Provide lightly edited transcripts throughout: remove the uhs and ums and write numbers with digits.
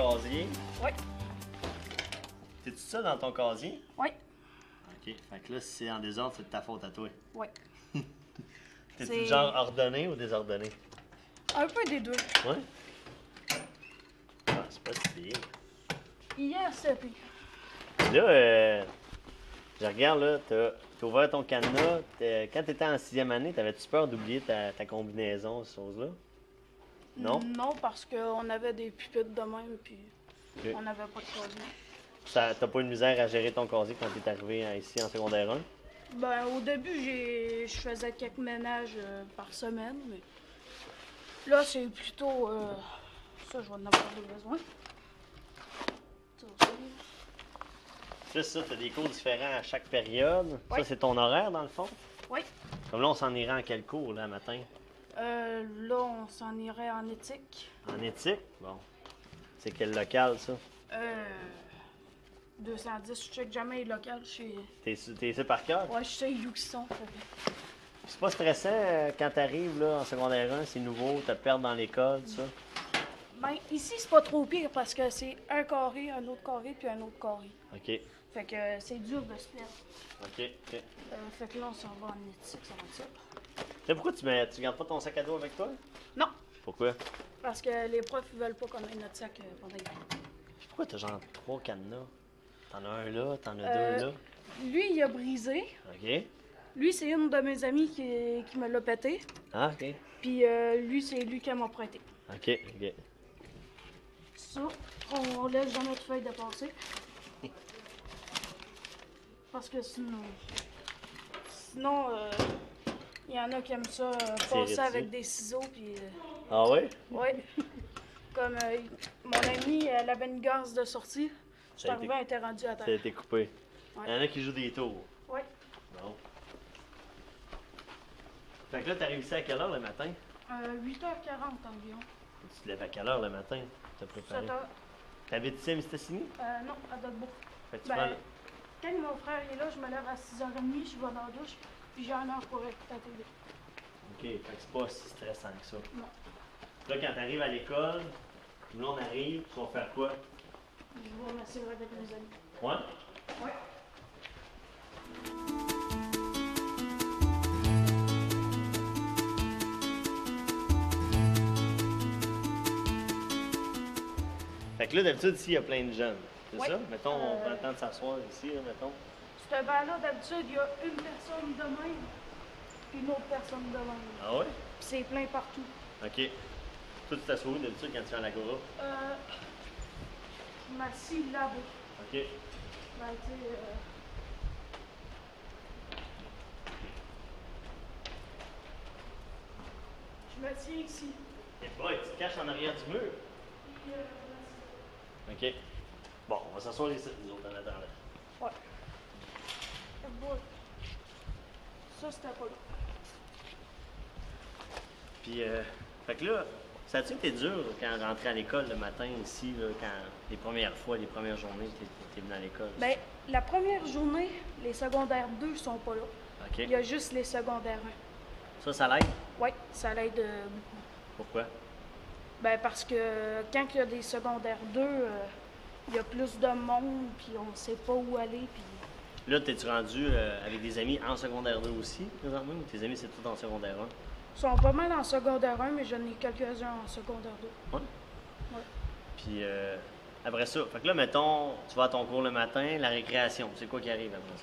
casier. Oui. T'es-tu ça dans ton casier? Oui. OK. Fait que là, si c'est en désordre, c'est de ta faute à toi. Oui. T'es-tu C'est- du genre ordonné ou désordonné? Un peu des deux. Ouais? Ah, c'est pas si pire. Hier, c'est pire. Puis là, je regarde, là, t'as ouvert ton cadenas. Quand t'étais en 6e année, t'avais-tu peur d'oublier ta combinaison, ces choses-là? Non? Non, parce qu'on avait des pupitres de même, puis Ok. on n'avait pas de casier. T'as pas eu de misère à gérer ton casier quand t'es arrivé ici en secondaire 1? Ben, au début, je faisais quelques ménages par semaine, mais là, c'est plutôt... ça, je vais en avoir besoin. Ça aussi. Puis là, ça, t'as des cours différents à chaque période. Oui. Ça, c'est ton horaire, dans le fond? Oui. Comme là, on s'en irait en quel cours, là, matin? Là, on s'en irait en éthique. En éthique? Bon. C'est quel local, ça? 210, je check jamais les locales chez... T'es ici par cœur? Ouais, je sais où ils sont. C'est pas stressant quand t'arrives, là, en secondaire 1, c'est nouveau, t'as perdre dans l'école, tout ça? Ben, ici, c'est pas trop pire parce que c'est un carré, un autre carré, puis un autre carré. OK. Fait que c'est dur de se perdre. OK. OK. Fait que là, on s'en va en éthique, ça va être ça. Là, pourquoi tu gardes pas ton sac à dos avec toi? Non, Pourquoi? parce que les profs, ils veulent pas qu'on ait notre sac pendant les cours. Pourquoi t'as genre 3 cadenas? T'en as un là, t'en as Euh, deux là. Lui, il a brisé. OK. Lui, c'est une de mes amies qui me l'a pété. Ah, OK. Puis lui, c'est lui qui m'a prêté. OK, OK. Ça, on laisse jamais de feuilles dépasser. Parce que sinon... Sinon, il y en a qui aiment ça, passer dessus. avec des ciseaux, puis... Ah ouais? ouais. Comme mon amie, elle avait une gaze de sortie. Je suis Ça a arrivé, elle était rendue à Ça a terre. été coupé. Ouais. Il y en a qui jouent des tours. Ouais. Bon. Fait que là, t'arrives ici à quelle heure le matin? 8h40 environ. Tu te lèves à quelle heure le matin? T'as préparé? 7h. T'habites ici à Mistassini? Non, à Dogbo. Fait que tu Ben, prends... quand mon frère est là, je me lève à 6h30, je vais dans la douche, puis j'ai une heure pour écouter la télé. OK, fait que c'est pas si stressant que ça. Non. Là, quand t'arrives à l'école, nous on arrive, tu vas faire quoi? Je vais m'assurer avec mes amis. Ouais? Ouais. Fait que là, d'habitude, ici, il y a plein de jeunes. C'est Ouais. ça? Mettons, on prend le temps de s'asseoir ici, là, mettons. Ce banc-là, d'habitude, il y a une personne de même, puis une autre personne de même. Ah ouais? Puis c'est plein partout. OK. Toi, tu t'assois où d'habitude quand tu es à l'agora? Je m'assis là-bas. OK. Ben, tu sais, je me tiens ici. Et boy, tu te caches en arrière du mur. Puis, OK. Bon, on va s'asseoir ici, nous autres, en attendant. ouais. Bon. Ça, c'était pas là. Puis, fait que là, ça a-tu été dur quand rentrer à l'école le matin ici, là, quand les premières fois, les premières journées que t'es venu à l'école? Ben, la première journée, les secondaires 2 sont pas là. OK. Il y a juste les secondaires 1. Ça l'aide? Oui, ça l'aide beaucoup. Pourquoi? Ben, parce que quand il y a des secondaires 2, il y a plus de monde, puis on sait pas où aller, puis... Là, t'es-tu rendu avec des amis en secondaire 2 aussi, présentement, ou tes amis, c'est tout en secondaire 1? Ils sont pas mal en secondaire 1, mais j'en ai quelques-uns en secondaire 2. Ouais? Ouais. Puis, après ça, fait que là, mettons, tu vas à ton cours le matin, la récréation, c'est quoi qui arrive après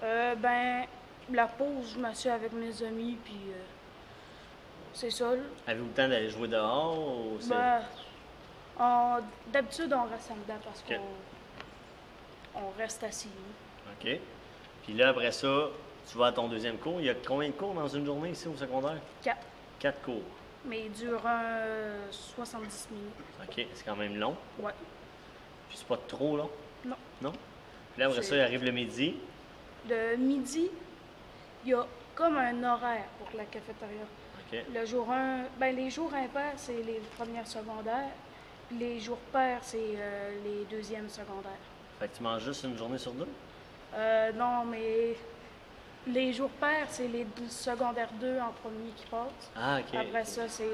ça? Ben, la pause, je m'assieds avec mes amis, puis c'est ça. Là. Avez-vous le temps d'aller jouer dehors, ou c'est... Ben, d'habitude, on reste en dedans parce Ok. qu'on reste assis. Là. OK. Puis là, après ça, tu vas à ton deuxième cours. Il y a combien de cours dans une journée ici au secondaire? 4. 4 cours. Mais il dure 70 minutes. OK, c'est quand même long. Ouais. Puis c'est pas trop long? Non. Non? Puis là, après C'est- ça, il arrive le midi. Le midi, il y a comme un horaire pour la cafétéria. OK. Le jour 1, ben les jours impairs, c'est les premières secondaires. Puis les jours pairs, c'est les deuxièmes secondaires. Fait que tu manges juste une journée sur deux? Non, mais les jours pairs, c'est les secondaires 2 en premier qui passent. Ah, OK. Après ça, c'est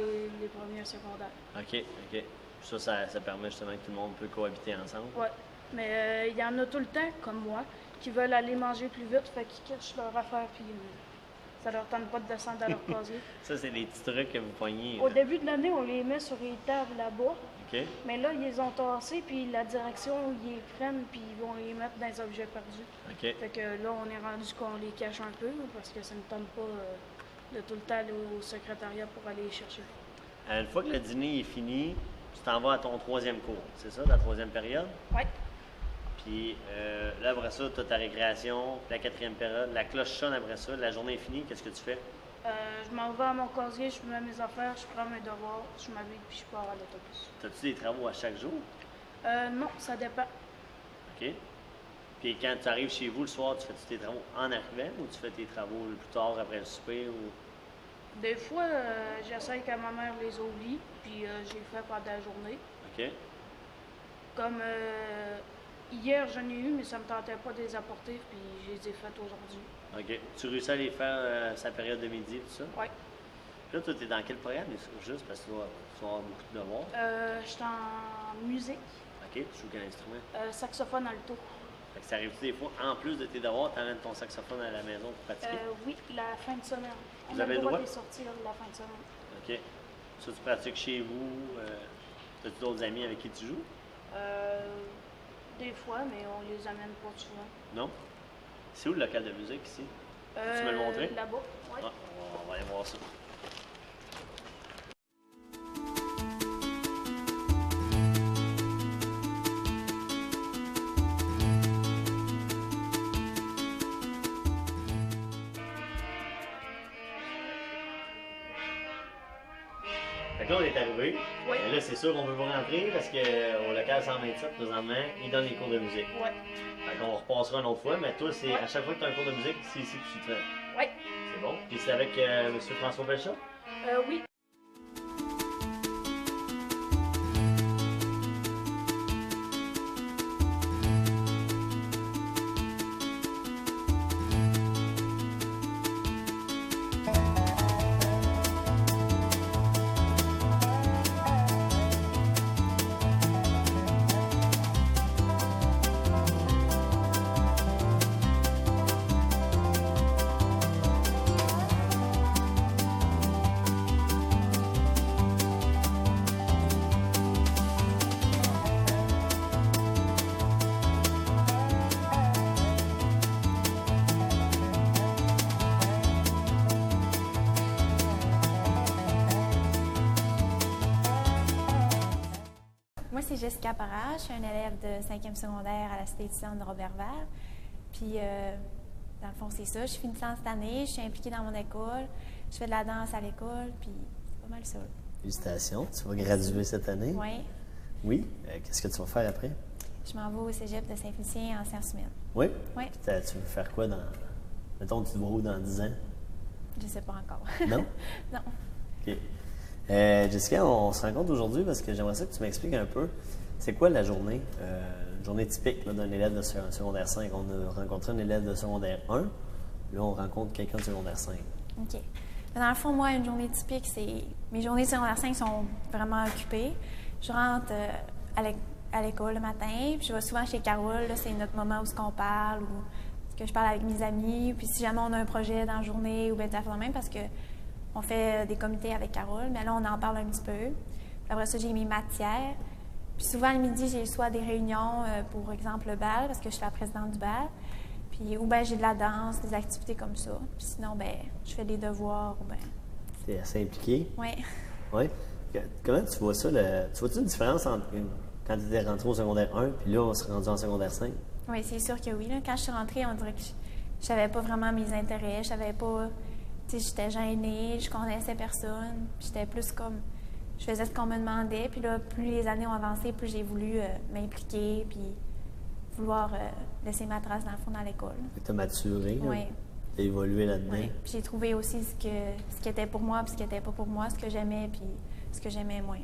les premiers secondaires. OK, OK. Ça permet justement que tout le monde peut cohabiter ensemble. Ouais. Mais il y en a tout le temps, comme moi, qui veulent aller manger plus vite, fait qu'ils cachent leur affaire, puis ça leur tente pas de descendre à leur casier. Ça, c'est des petits trucs que vous pognez. Au début de l'année, on les met sur les tables là-bas. OK. Mais là, ils les ont tassés, puis la direction, ils les prennent, puis ils vont les mettre dans les objets perdus. OK. Fait que là, on est rendu qu'on les cache un peu, parce que ça ne tente pas de tout le temps aller au secrétariat pour aller les chercher. Une fois que le dîner est fini, tu t'en vas à ton 3e cours. C'est ça, la 3e période? Ouais. Puis là, après ça, tu as ta récréation, la 4e période, la cloche sonne après ça, la journée est finie, qu'est-ce que tu fais? Je m'en vais à mon casier, je mets mes affaires, je prends mes devoirs, je m'habille, puis je pars à l'autobus. As-tu des travaux à chaque jour? Non, ça dépend. OK. Puis quand tu arrives chez vous le soir, tu fais-tu tes travaux en arrivant ou tu fais tes travaux plus tard après le souper? Ou... Des fois, j'essaye que ma mère les oublie, puis j'ai fait pendant la journée. OK. Comme hier, j'en ai eu, mais ça me tentait pas de les apporter, puis je les ai faites aujourd'hui. OK. Tu réussis à les faire sa période de midi et tout ça? Oui. Puis là, toi, tu es dans quel programme? Juste parce que tu vas avoir beaucoup de devoirs. Je suis en musique, OK. Tu joues quel instrument? saxophone alto. Fait que ça arrive-tu des fois, en plus de tes devoirs, tu emmènes ton saxophone à la maison pour pratiquer? Oui, la fin de semaine. Vous avez le droit? de les sortir la fin de semaine. OK. Ça, tu pratiques chez vous? As-tu d'autres amis avec qui tu joues? Des fois, mais on les amène pas souvent. Non? C'est où le local de musique ici? Tu me le montrer? Là-bas, oui. Ah, on va aller voir ça. Fait que là, on est arrivé. Oui. Et là, c'est sûr qu'on ne peut pas rentrer parce qu'au local 127, présentement, ils donnent des cours de musique. Oui. Fait qu'on repassera une autre fois, mais toi, c'est à chaque fois que tu as un cours de musique, c'est ici que tu te fais. Oui. C'est bon. Puis c'est avec M. François Belchat? Oui. Moi, c'est Jessica Parra. Je suis un élève de 5e secondaire à la Cité étudiante de Robert-Vert. Puis, dans le fond, c'est ça. Je suis finissante cette année. Je suis impliquée dans mon école. Je fais de la danse à l'école. Puis, c'est pas mal ça. Félicitations. Tu vas graduer cette année? Oui. Oui. Qu'est-ce que tu vas faire après? Je m'en vais au cégep de Saint-Félicien en sciences humaines. Oui? Oui. Puis tu veux faire quoi dans... Mettons, tu te vois où dans 10 ans? Je sais pas encore. Non? Non. OK. Jessica, on se rencontre aujourd'hui parce que j'aimerais ça que tu m'expliques un peu, c'est quoi la journée, une journée typique là, d'un élève de secondaire 5. On a rencontré un élève de secondaire 1, là on rencontre quelqu'un de secondaire 5. OK. Dans le fond, moi, une journée typique, c'est... Mes journées de secondaire 5 sont vraiment occupées. Je rentre à l'école le matin, puis je vais souvent chez Carole. Là, c'est notre moment où on parle, ou que je parle avec mes amis. Puis si jamais on a un projet dans la journée, ou bien ça fait même, parce que on fait des comités avec Carole, mais là, on en parle un petit peu. Puis après ça, j'ai mes matières. Puis souvent, le midi, j'ai soit des réunions pour exemple le bal, parce que je suis la présidente du bal. Puis, ou bien j'ai de la danse, des activités comme ça. Puis sinon, ben je fais des devoirs, ou bien... Tu es assez impliquée? Oui. Oui. Comment tu vois ça? Tu vois-tu une différence entre quand tu étais rentré au secondaire 1, puis là, on s'est rendu en secondaire 5? Oui, c'est sûr que oui. Là. Quand je suis rentrée, on dirait que je savais pas vraiment mes intérêts. Je savais pas... Tu sais, j'étais gênée, je connaissais personne. J'étais plus comme... Je faisais ce qu'on me demandait. Puis là, plus les années ont avancé, plus j'ai voulu m'impliquer, puis vouloir laisser ma trace dans le fond dans l'école. Tu as maturé, oui. Tu as évolué là-dedans. Oui. Puis j'ai trouvé aussi ce qui était pour moi, puis ce qui n'était pas pour moi, ce que j'aimais, puis ce que j'aimais moins.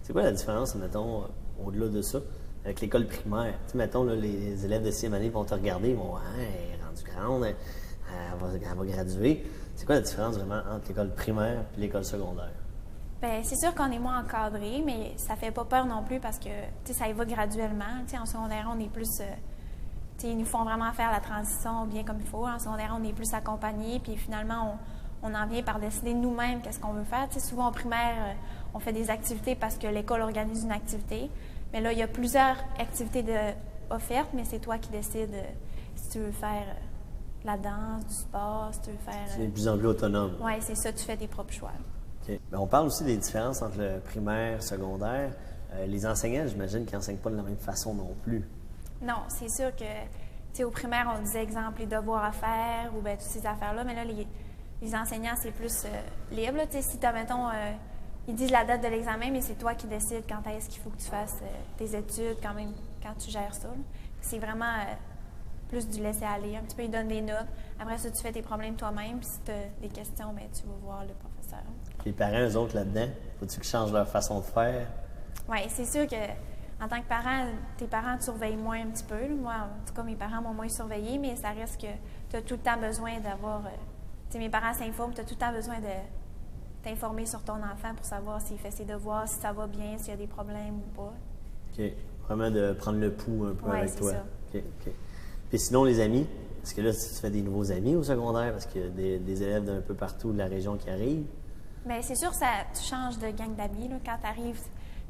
C'est quoi la différence, mettons, au-delà de ça, avec l'école primaire? Tu sais, mettons, là, les élèves de 6e année vont te regarder, ils vont « elle est rendue grande, elle va graduer ». C'est quoi la différence vraiment entre l'école primaire et l'école secondaire? Bien, c'est sûr qu'on est moins encadré, mais ça fait pas peur non plus parce que ça y va graduellement. En secondaire, on est plus. Ils nous font vraiment faire la transition bien comme il faut. En secondaire, on est plus accompagné, puis finalement, on en vient par décider nous-mêmes qu'est-ce qu'on veut faire. Souvent, au primaire, on fait des activités parce que l'école organise une activité. Mais là, il y a plusieurs activités offertes, mais c'est toi qui décides si tu veux faire de la danse, du sport, si tu veux faire. Tu es de plus en plus autonome. Oui, c'est ça, tu fais tes propres choix. OK. Bien, on parle aussi des différences entre le primaire et le secondaire. Les enseignants, j'imagine qu'ils n'enseignent pas de la même façon non plus. Non, c'est sûr que, au primaire, on disait, exemple, les devoirs à faire ou bien toutes ces affaires-là, mais là, les enseignants, c'est plus libre. Là. Si tu as, mettons, ils disent la date de l'examen, mais c'est toi qui décides quand est-ce qu'il faut que tu fasses tes études, quand même, quand tu gères ça. C'est vraiment plus du laisser-aller. Un petit peu, ils donnent des notes. Après ça, tu fais tes problèmes toi-même. Puis si tu as des questions, bien, tu vas voir le professeur. Les parents, eux autres, là-dedans, faut-tu qu'ils changent leur façon de faire? Oui, c'est sûr que en tant que parent, tes parents te surveillent moins un petit peu. Là. Moi, en tout cas, mes parents m'ont moins surveillé, mais ça reste que tu as tout le temps besoin d'avoir... mes parents s'informent, tu as tout le temps besoin de t'informer sur ton enfant pour savoir s'il fait ses devoirs, si ça va bien, s'il y a des problèmes ou pas. OK. Vraiment de prendre le pouls un peu avec toi. Ça. OK. Puis sinon, les amis, est-ce que là, tu fais des nouveaux amis au secondaire? Parce qu'il y a des élèves d'un peu partout de la région qui arrivent. Bien, c'est sûr, tu changes de gang d'amis. Là. Quand tu arrives,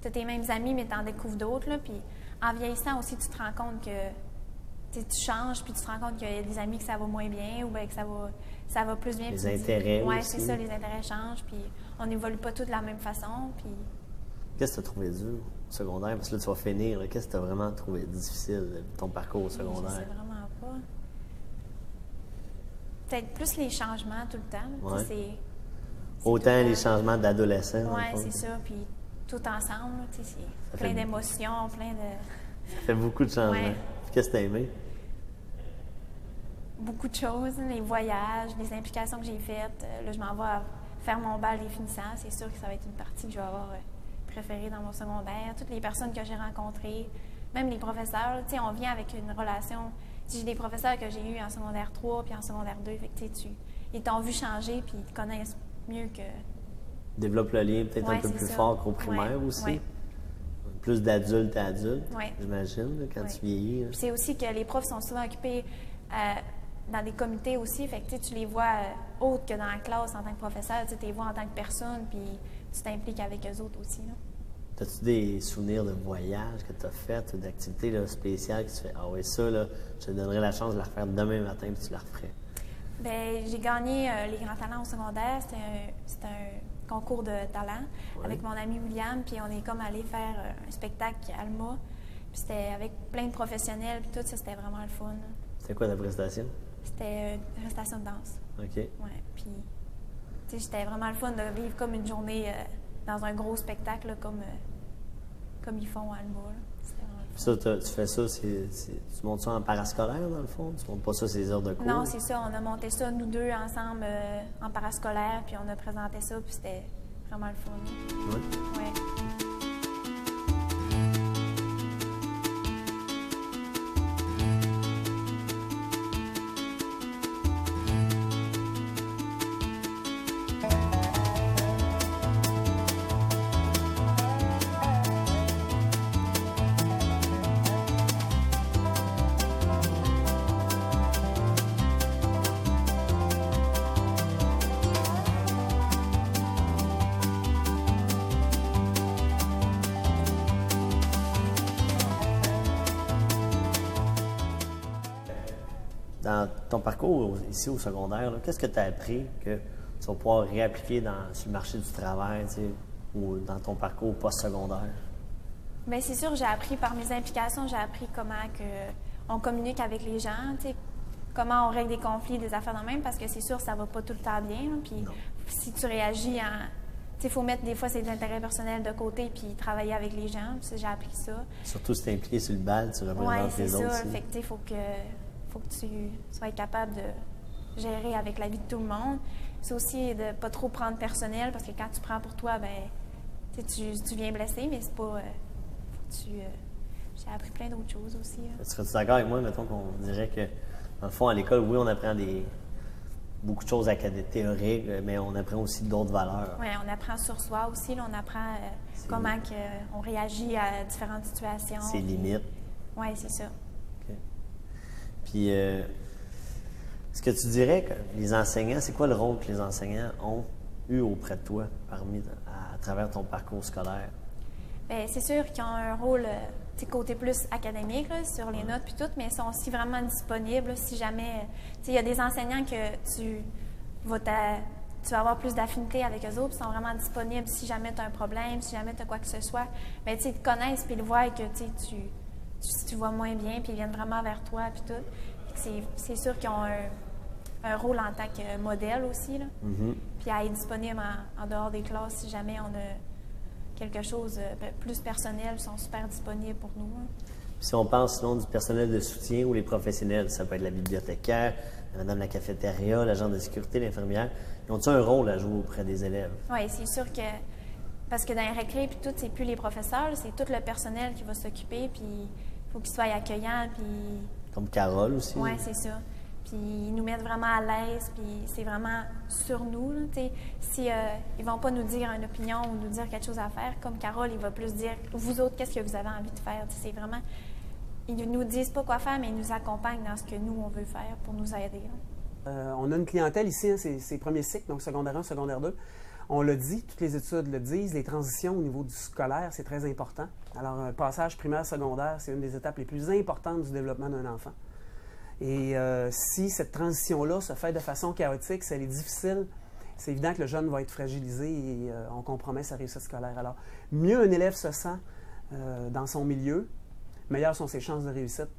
tu as tes mêmes amis, mais tu en découvres d'autres. Là. Puis en vieillissant aussi, tu te rends compte que tu changes, puis tu te rends compte qu'il y a des amis que ça va moins bien ou bien que ça va plus bien. Les intérêts Oui, aussi. c'est ça, les intérêts changent, puis on n'évolue pas tous de la même façon. Puis... Qu'est-ce que tu as trouvé dur au secondaire? Parce que là, tu vas finir. Qu'est-ce que tu as vraiment trouvé difficile, ton parcours au secondaire? Je sais vraiment pas. Peut-être plus les changements tout le temps. Ouais. C'est autant les changements d'adolescents. Oui, c'est ça. Puis tout ensemble, c'est plein d'émotions, plein de... Ça fait beaucoup de changements. Ouais. Qu'est-ce que tu as aimé? Beaucoup de choses, les voyages, les implications que j'ai faites. Là, je m'en vais faire mon bal des finissants. C'est sûr que ça va être une partie que je vais avoir préférée dans mon secondaire. Toutes les personnes que j'ai rencontrées, même les professeurs. On vient avec une relation. J'ai des professeurs que j'ai eus en secondaire 3 puis en secondaire 2. Fait que, ils t'ont vu changer puis ils te connaissent mieux que... Développe le lien peut-être un peu plus fort qu'au primaire aussi. Ouais. Plus d'adulte à adulte, ouais. J'imagine, quand tu vieillis. C'est aussi que les profs sont souvent occupés dans des comités aussi. Fait que tu les vois autres que dans la classe en tant que professeur. Tu les vois en tant que personne, puis tu t'impliques avec eux autres aussi. As-tu des souvenirs de voyages que tu as fait ou d'activités spéciales que tu fais? Ah oui, ça, là, je te donnerais la chance de la refaire demain matin, puis tu la referais. Bien, j'ai gagné les grands talents au secondaire. C'était un concours de talent avec mon ami William, puis on est comme allé faire un spectacle à Alma. Puis c'était avec plein de professionnels, puis tout ça, c'était vraiment le fun. C'était quoi ta prestation? C'était une prestation de danse. OK. Ouais, puis c'était vraiment le fun de vivre comme une journée dans un gros spectacle, là, comme ils font à Alma. Ça, tu fais ça, tu montes ça en parascolaire, dans le fond? Tu montes pas ça ces heures de cours? Non, c'est ça. On a monté ça, nous deux, ensemble, en parascolaire, puis on a présenté ça, puis c'était vraiment le fun. Oui? Ouais. Dans ton parcours ici au secondaire, qu'est-ce que tu as appris que tu vas pouvoir réappliquer sur le marché du travail ou dans ton parcours post-secondaire? Bien, c'est sûr, j'ai appris par mes implications, j'ai appris comment on communique avec les gens, comment on règle des conflits, des affaires de même, parce que c'est sûr, ça va pas tout le temps bien. Puis si tu réagis il faut mettre des fois ses intérêts personnels de côté puis travailler avec les gens. J'ai appris ça. Surtout si tu es impliqué sur le bal, tu représentes les autres. Oui, c'est ça. Fait que, il faut que tu sois capable de gérer avec la vie de tout le monde. C'est aussi de ne pas trop prendre personnel, parce que quand tu prends pour toi, ben tu viens blessé, mais c'est pas... j'ai appris plein d'autres choses aussi. Serais-tu d'accord avec moi, mettons qu'on dirait que, dans le fond, à l'école, oui, on apprend beaucoup de choses théoriques, mais on apprend aussi d'autres valeurs. Oui, on apprend sur soi aussi. Là, on apprend comment on réagit à différentes situations. Ses limites. Oui, c'est ça. OK. Puis, est-ce que tu dirais que les enseignants, c'est quoi le rôle que les enseignants ont eu auprès de toi à travers ton parcours scolaire? Bien, c'est sûr qu'ils ont un rôle côté plus académique là, sur les notes puis tout, mais ils sont aussi vraiment disponibles là, si jamais il y a des enseignants que tu vas avoir plus d'affinité avec eux autres, ils sont vraiment disponibles si jamais tu as un problème, si jamais tu as quoi que ce soit. Bien, ils te connaissent puis ils voient que tu vas moins bien puis ils viennent vraiment vers toi puis tout. C'est sûr qu'ils ont un rôle en tant que modèle aussi. Là. Mm-hmm. Puis à être disponible en dehors des classes si jamais on a quelque chose de plus personnel, ils sont super disponibles pour nous. Hein. Puis si on pense sinon du personnel de soutien ou les professionnels, ça peut être la bibliothécaire, madame la cafétéria, l'agent de sécurité, l'infirmière, ils ont-ils un rôle à jouer auprès des élèves? Oui, c'est sûr que, parce que dans les récré, puis tout, c'est plus les professeurs, c'est tout le personnel qui va s'occuper, puis il faut qu'ils soient accueillants, puis... Comme Carole aussi. Oui, c'est ça. Puis ils nous mettent vraiment à l'aise, puis c'est vraiment sur nous. Si ils vont pas nous dire une opinion ou nous dire quelque chose à faire, comme Carole, il va plus dire vous autres, qu'est-ce que vous avez envie de faire. C'est vraiment, ils ne nous disent pas quoi faire, mais ils nous accompagnent dans ce que nous on veut faire pour nous aider. On a une clientèle ici, hein, c'est premier cycle, donc secondaire 1, secondaire 2. On l'a dit, toutes les études le disent, les transitions au niveau du scolaire, c'est très important. Alors, un passage primaire-secondaire, c'est une des étapes les plus importantes du développement d'un enfant. Et si cette transition-là se fait de façon chaotique, ça est difficile, c'est évident que le jeune va être fragilisé et on compromet sa réussite scolaire. Alors, mieux un élève se sent dans son milieu, meilleures sont ses chances de réussite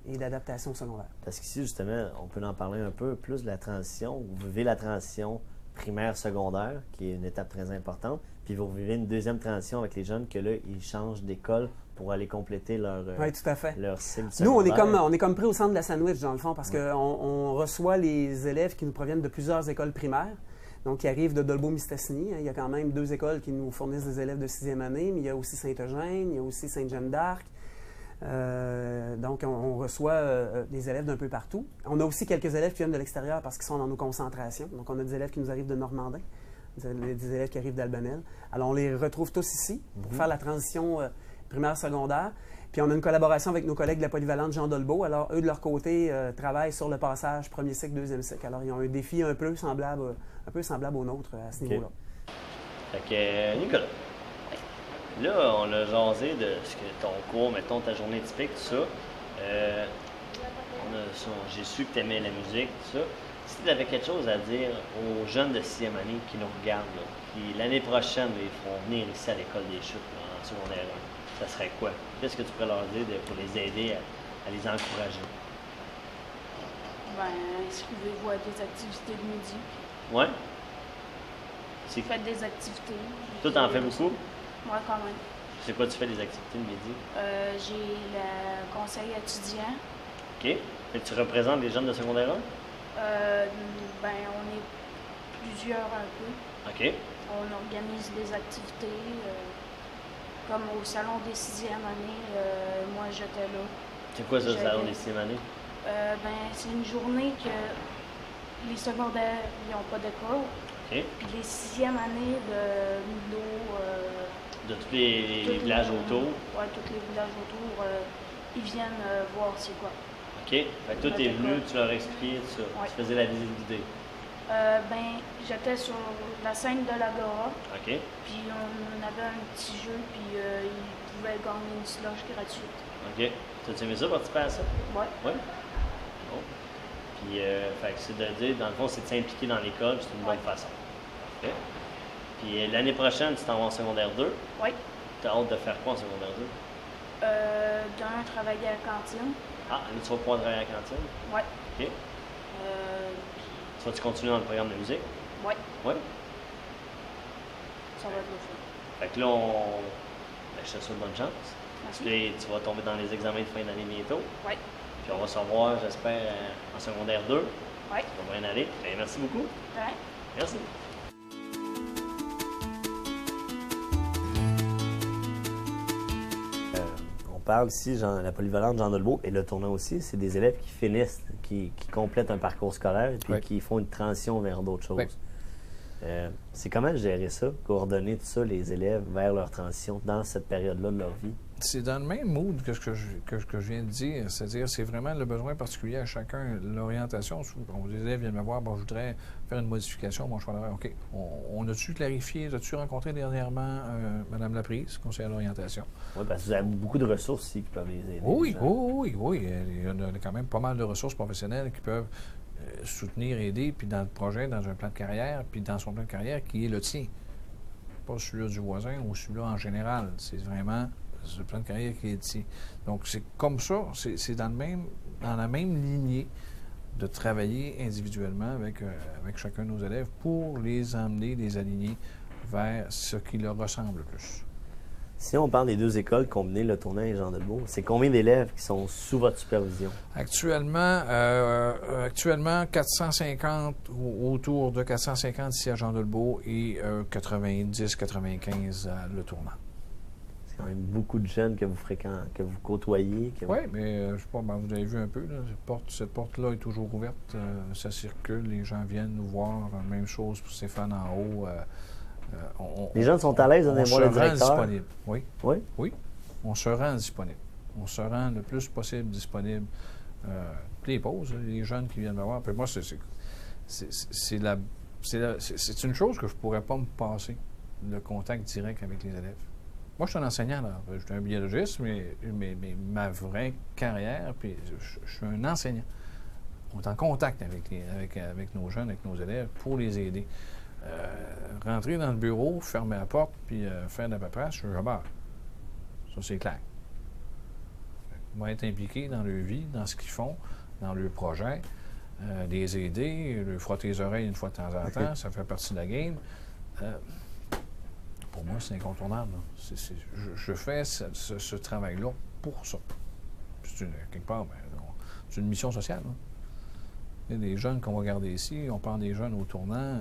et d'adaptation secondaire. Parce qu'ici, justement, on peut en parler un peu plus de la transition. Vous vivez la transition primaire-secondaire, qui est une étape très importante, puis vous vivez une deuxième transition avec les jeunes que là, ils changent d'école pour aller compléter leur, oui, tout à fait. Leur cycle Nous, secondaire. on est comme pris au centre de la sandwich, dans le fond, parce qu'on reçoit les élèves qui nous proviennent de plusieurs écoles primaires, donc qui arrivent de Dolbeau-Mistassini. Il y a quand même 2 écoles qui nous fournissent des élèves de 6e année, mais il y a aussi Saint-Eugène, il y a aussi Sainte-Jeanne-d'Arc. Donc, on reçoit des élèves d'un peu partout. On a aussi quelques élèves qui viennent de l'extérieur parce qu'ils sont dans nos concentrations. Donc, on a des élèves qui nous arrivent de Normandin, des élèves qui arrivent d'Albanel. Alors, on les retrouve tous ici pour faire la transition primaire-secondaire. Puis, on a une collaboration avec nos collègues de la polyvalente Jean Dolbeau. Alors, eux, de leur côté, travaillent sur le passage premier cycle, deuxième cycle. Alors, ils ont un défi un peu semblable au nôtre à ce niveau-là. Fait que, Nicolas, là, on a jasé de ce que ton cours, mettons, ta journée typique, tout ça. J'ai su que tu aimais la musique, tout ça. Si tu avais quelque chose à dire aux jeunes de 6e année qui nous regardent, là, qui l'année prochaine, ils feront venir ici à l'école des chutes, là, en secondaire 1, ça serait quoi? Qu'est-ce que tu pourrais leur dire pour les aider à les encourager? Ben, inscrivez-vous à des activités de midi. Ouais? Faites des activités. Toi, t'en fais beaucoup? Moi, quand même. C'est quoi tu fais des activités le midi? J'ai le conseil étudiant. OK. Et tu représentes les jeunes de secondaire 1? Ben, on est plusieurs un peu. OK. On organise des activités, comme au salon des 6e années. Moi, j'étais là. C'est quoi ça, le salon des 6e années? Ben, c'est une journée que les secondaires n'ont pas d'école. OK. Puis les 6e années de nos... De tous les villages autour? Oui, tous les villages autour, ils viennent voir c'est quoi. OK. Fait que toi, t'es venu, tu leur expliquais tout ça. Ouais. Tu faisais la visite guidée. Ben, j'étais sur la scène de l'Agora. OK. Puis on avait un petit jeu, puis ils pouvaient gagner une slush gratuite. OK. T'as-tu aimé ça, participer à ça? Ouais. Oui? Bon. Puis, fait que c'est de dire, dans le fond, c'est de s'impliquer dans l'école, c'est une bonne façon. OK. Puis l'année prochaine, tu t'en vas en secondaire 2. Oui. T'as hâte de faire quoi en secondaire 2? D'un, travailler à la cantine. Ah, là, tu vas pouvoir travailler à la cantine? Oui. OK. Tu vas-tu continuer dans le programme de musique? Oui. Oui? Ça va être le fun. Fait que là, ben, je te souhaite bonne chance. Merci. Puis tu vas tomber dans les examens de fin d'année bientôt. Oui. Puis on va se revoir, j'espère, en secondaire 2. Oui. Ça va bien aller. Ben, merci beaucoup. Ouais. Merci. On parle ici, la polyvalente Jean Dolbeau et le tournant aussi, c'est des élèves qui finissent, qui complètent un parcours scolaire et puis qui font une transition vers d'autres choses. C'est comment gérer ça, coordonner tout ça, les élèves vers leur transition dans cette période-là de leur vie? C'est dans le même mood que ce que je viens de dire, c'est-à-dire c'est vraiment le besoin particulier à chacun, l'orientation. Les élèves viennent me voir, bon, je voudrais faire une modification, mon choix d'horaire. OK, on a-tu clarifié, as-tu rencontré dernièrement Mme Laprise, conseillère d'orientation? Oui, parce que vous avez beaucoup de ressources ici qui peuvent les aider. Oui. Il y a quand même pas mal de ressources professionnelles qui peuvent soutenir, aider, puis dans le projet, dans un plan de carrière, puis dans son plan de carrière qui est le tien. Pas celui-là du voisin ou celui-là en général. C'est vraiment le plan de carrière qui est ici. Donc, c'est comme ça, c'est dans la même lignée de travailler individuellement avec chacun de nos élèves pour les emmener, les aligner vers ce qui leur ressemble le plus. Si on parle des deux écoles combinées, le Tournant et Jean Dolbeau, c'est combien d'élèves qui sont sous votre supervision? Actuellement 450, autour de 450 ici à Jean Dolbeau et 90-95 à Le Tournant. C'est quand même beaucoup de jeunes que vous fréquentez, que vous côtoyez. Oui, mais je sais pas, vous avez vu un peu, là, cette porte-là est toujours ouverte, ça circule, les gens viennent nous voir, même chose pour Stéphane en haut. Les gens sont à l'aise de voir le directeur? Disponible. Oui. Oui? Oui. On se rend disponible. On se rend le plus possible disponible. Puis les pauses, les jeunes qui viennent me voir. Puis moi, c'est une chose que je ne pourrais pas me passer, le contact direct avec les élèves. Moi, je suis un enseignant, là. Je suis un biologiste, mais ma vraie carrière, puis je suis un enseignant. On est en contact avec nos jeunes, avec nos élèves, pour les aider. Rentrer dans le bureau, fermer la porte, puis faire de la paperasse, je suis rabord. Ça, c'est clair. Ils vont être impliqués dans leur vie, dans ce qu'ils font, dans leurs projets, les aider, leur frotter les oreilles une fois de temps en temps, ça fait partie de la game. Pour moi, c'est incontournable. Je fais ce travail-là pour ça. Quelque part, c'est une mission sociale. Là. Il y a des jeunes qu'on va garder ici, on parle des jeunes au tournant,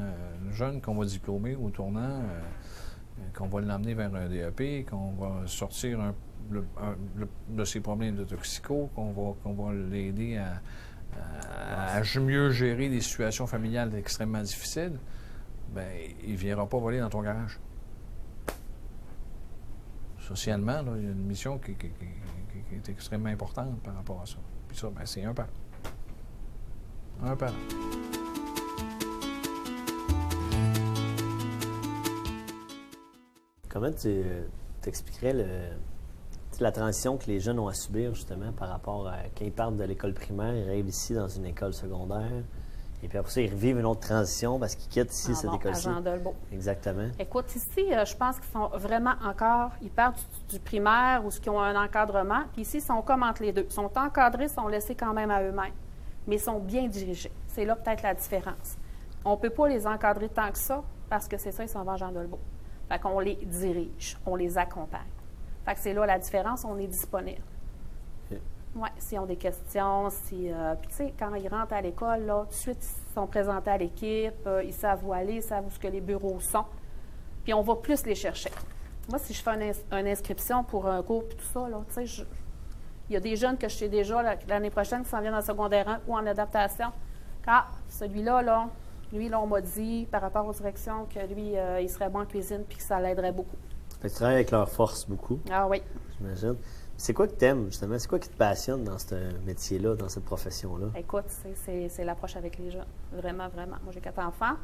jeunes qu'on va diplômer au tournant, qu'on va l'emmener vers un DEP, qu'on va sortir de ses problèmes de toxico, qu'on va l'aider à mieux gérer des situations familiales extrêmement difficiles, bien, il ne viendra pas voler dans ton garage. Socialement, là, il y a une mission qui est extrêmement importante par rapport à ça. Puis ça, bien, c'est un pas. Un par an. Comment tu t'expliquerais la transition que les jeunes ont à subir justement par rapport à quand ils partent de l'école primaire, ils arrivent ici dans une école secondaire, et puis après ça, ils revivent une autre transition parce qu'ils quittent ici cette école-ci. À Jean Dolbeau. Exactement. Écoute, ici, je pense qu'ils sont vraiment encore, ils partent du primaire ou ceux qui ont un encadrement, puis ici, ils sont comme entre les deux. Ils sont encadrés, ils sont laissés quand même à eux-mêmes, mais ils sont bien dirigés. C'est là peut-être la différence. On ne peut pas les encadrer tant que ça, parce que c'est ça, ils sont vers Jean Dolbeau. Fait qu'on les dirige, on les accompagne. Fait que c'est là la différence, on est disponible. Oui, s'ils ont des questions, puis tu sais, quand ils rentrent à l'école, là, tout de suite, ils sont présentés à l'équipe, ils savent où aller, ils savent où ce que les bureaux sont, puis on va plus les chercher. Moi, si je fais une inscription pour un cours, puis tout ça, là, tu sais, il y a des jeunes que je sais déjà l'année prochaine qui s'en viennent en secondaire 1 ou en adaptation. Celui-là, là, lui, là, on m'a dit, par rapport aux directions, que lui, il serait bon en cuisine puis que ça l'aiderait beaucoup. Fait que tu travailles avec leur force beaucoup. Ah oui. J'imagine. C'est quoi que tu aimes, justement? C'est quoi qui te passionne dans ce métier-là, dans cette profession-là? Écoute, c'est l'approche avec les jeunes. Vraiment, vraiment. Moi, j'ai 4 enfants.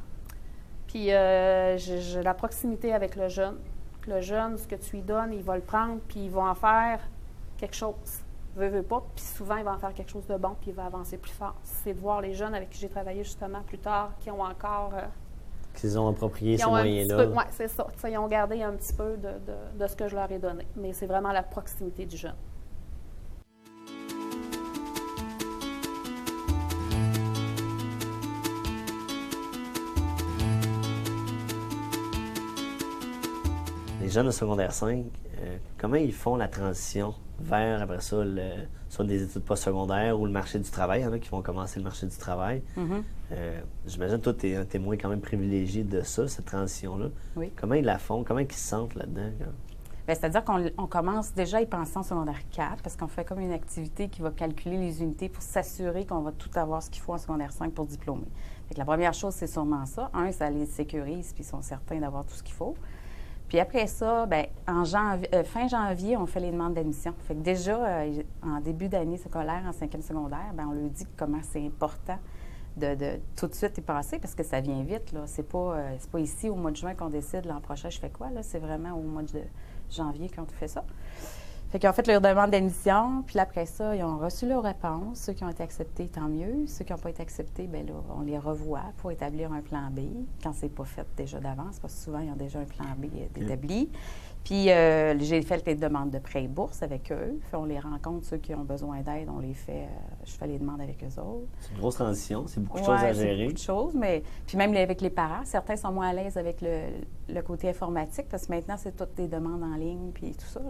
Puis, j'ai la proximité avec le jeune. Le jeune, ce que tu lui donnes, il va le prendre, puis il va en faire quelque chose. Veut pas, puis souvent, il va en faire quelque chose de bon, puis il va avancer plus fort. C'est de voir les jeunes avec qui j'ai travaillé justement plus tard, qui ont encore... Qu'ils ont approprié ces moyens-là. Oui, c'est ça. T'sais, ils ont gardé un petit peu de ce que je leur ai donné. Mais c'est vraiment la proximité du jeune. Les jeunes de secondaire 5, comment ils font la transition vers, après ça, soit des études postsecondaires ou le marché du travail? Il y en a qui vont commencer le marché du travail. J'imagine que toi, tu es un témoin quand même privilégié de ça, cette transition-là. Oui. Comment ils la font? Comment ils se sentent là-dedans? Bien, c'est-à-dire qu'on commence déjà à y penser en secondaire 4 parce qu'on fait comme une activité qui va calculer les unités pour s'assurer qu'on va tout avoir ce qu'il faut en secondaire 5 pour diplômer. Fait que la première chose, c'est sûrement ça. Ça les sécurise puis ils sont certains d'avoir tout ce qu'il faut. Puis après ça, bien, fin janvier, on fait les demandes d'admission. Fait que déjà, en début d'année scolaire, en 5e secondaire, bien, on leur dit comment c'est important de tout de suite y passer parce que ça vient vite. Là. C'est pas ici au mois de juin qu'on décide l'an prochain je fais quoi. Là. C'est vraiment au mois de janvier qu'on fait ça. Fait qu'ils ont fait leur demande d'admission, puis après ça, ils ont reçu leur réponse. Ceux qui ont été acceptés, tant mieux. Ceux qui n'ont pas été acceptés, bien là, on les revoit pour établir un plan B quand c'est pas fait déjà d'avance, parce que souvent, ils ont déjà un plan B établi. Puis j'ai fait les demandes de prêt et bourse avec eux. Puis on les rencontre, ceux qui ont besoin d'aide, on les fait, je fais les demandes avec eux autres. C'est une grosse transition, c'est beaucoup de choses à gérer. C'est beaucoup de choses, mais puis même avec les parents, certains sont moins à l'aise avec le côté informatique, parce que maintenant, c'est toutes des demandes en ligne, puis tout ça.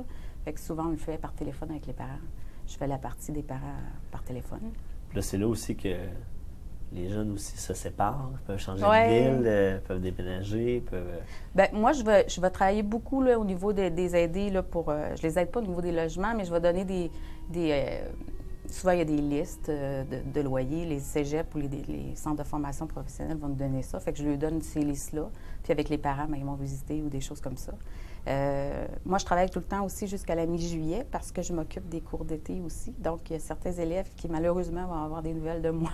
Fait que souvent, on le fait par téléphone avec les parents. Je fais la partie des parents par téléphone. Puis là, c'est là aussi que les jeunes aussi se séparent, peuvent changer de ville, peuvent déménager, peuvent... Bien, moi, je vais travailler beaucoup là, au niveau des aidés là, pour... je les aide pas au niveau des logements, mais je vais donner souvent, il y a des listes de loyers. Les cégeps ou les centres de formation professionnelle vont nous donner ça. Fait que je leur donne ces listes-là. Puis avec les parents, bien, ils vont visiter ou des choses comme ça. Moi, je travaille tout le temps aussi jusqu'à la mi-juillet parce que je m'occupe des cours d'été aussi. Donc, il y a certains élèves qui, malheureusement, vont avoir des nouvelles de moi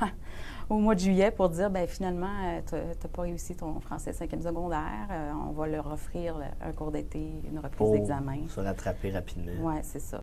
au mois de juillet pour dire, bien, finalement, tu n'as pas réussi ton français 5e secondaire. On va leur offrir un cours d'été, une reprise d'examen. Pour se rattraper rapidement. Oui, c'est ça.